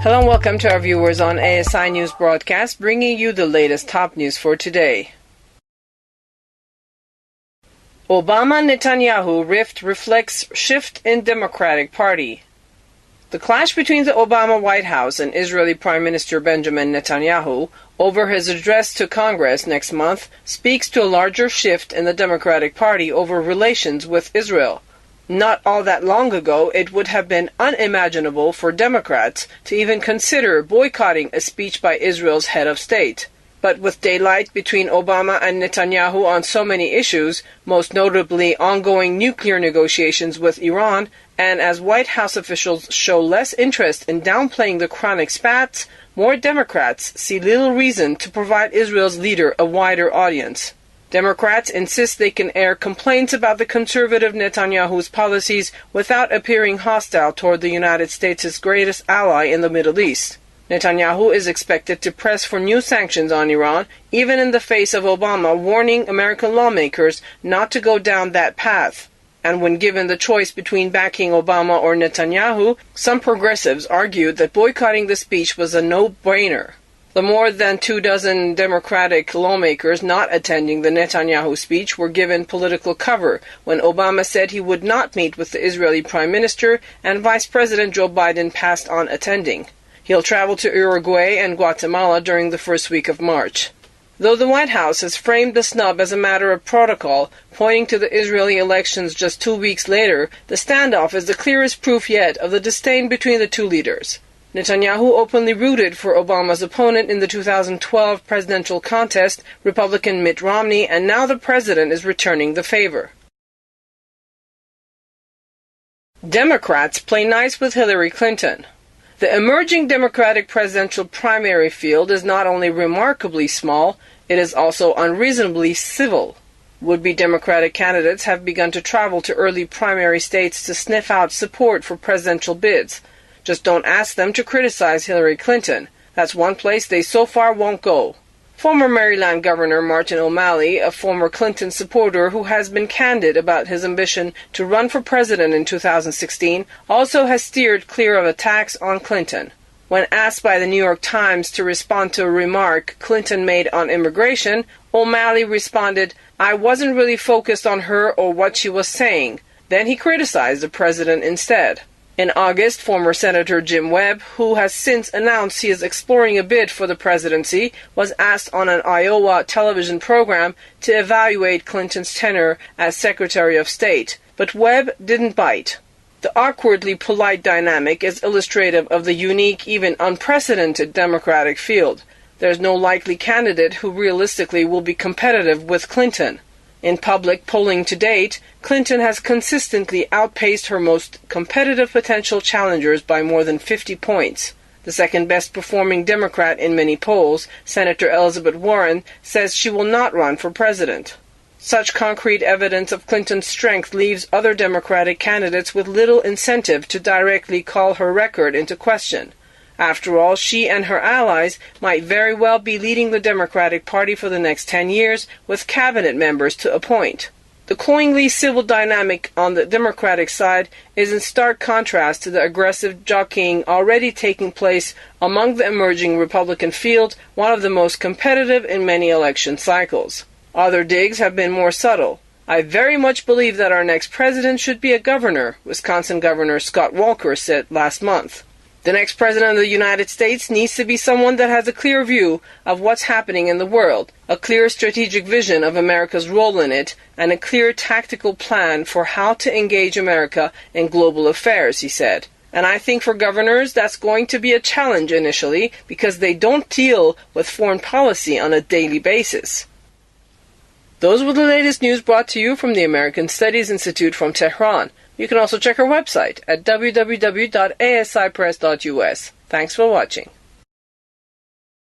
Hello and welcome to our viewers on ASI News Broadcast, bringing you the latest top news for today. Obama-Netanyahu rift reflects shift in Democratic Party. The clash between the Obama White House and Israeli Prime Minister Benjamin Netanyahu over his address to Congress next month speaks to a larger shift in the Democratic Party over relations with Israel. Not all that long ago, it would have been unimaginable for Democrats to even consider boycotting a speech by Israel's head of state. But with daylight between Obama and Netanyahu on so many issues, most notably ongoing nuclear negotiations with Iran, and as White House officials show less interest in downplaying the chronic spats, more Democrats see little reason to provide Israel's leader a wider audience. Democrats insist they can air complaints about the conservative Netanyahu's policies without appearing hostile toward the United States' greatest ally in the Middle East. Netanyahu is expected to press for new sanctions on Iran, even in the face of Obama warning American lawmakers not to go down that path. And when given the choice between backing Obama or Netanyahu, some progressives argued that boycotting the speech was a no-brainer. The more than 24 Democratic lawmakers not attending the Netanyahu speech were given political cover when Obama said he would not meet with the Israeli Prime Minister and Vice President Joe Biden passed on attending. He'll travel to Uruguay and Guatemala during the first week of March. Though the White House has framed the snub as a matter of protocol, pointing to the Israeli elections just 2 weeks later, the standoff is the clearest proof yet of the disdain between the two leaders. Netanyahu openly rooted for Obama's opponent in the 2012 presidential contest, Republican Mitt Romney, and now the president is returning the favor. Democrats play nice with Hillary Clinton. The emerging Democratic presidential primary field is not only remarkably small, it is also unreasonably civil. Would-be Democratic candidates have begun to travel to early primary states to sniff out support for presidential bids. Just don't ask them to criticize Hillary Clinton. That's one place they so far won't go. Former Maryland Governor Martin O'Malley, a former Clinton supporter who has been candid about his ambition to run for president in 2016, also has steered clear of attacks on Clinton. When asked by the New York Times to respond to a remark Clinton made on immigration, O'Malley responded, "I wasn't really focused on her or what she was saying." Then he criticized the president instead. In August, former Senator Jim Webb, who has since announced he is exploring a bid for the presidency, was asked on an Iowa television program to evaluate Clinton's tenure as Secretary of State, but Webb didn't bite. The awkwardly polite dynamic is illustrative of the unique, even unprecedented Democratic field. There's no likely candidate who realistically will be competitive with Clinton. In public polling to date, Clinton has consistently outpaced her most competitive potential challengers by more than 50 points. The second best performing Democrat in many polls, Senator Elizabeth Warren, says she will not run for president. Such concrete evidence of Clinton's strength leaves other Democratic candidates with little incentive to directly call her record into question. After all, she and her allies might very well be leading the Democratic Party for the next 10 years with cabinet members to appoint. The cloyingly civil dynamic on the Democratic side is in stark contrast to the aggressive jockeying already taking place among the emerging Republican field, one of the most competitive in many election cycles. Other digs have been more subtle. "I very much believe that our next president should be a governor," Wisconsin Governor Scott Walker said last month. The next president of the United States needs to be someone that has a clear view of what's happening in the world, a clear strategic vision of America's role in it, and a clear tactical plan for how to engage America in global affairs, he said. And I think for governors that's going to be a challenge initially because they don't deal with foreign policy on a daily basis. Those were the latest news brought to you from the American Studies Institute from Tehran. You can also check our website at www.asipress.us. Thanks for watching.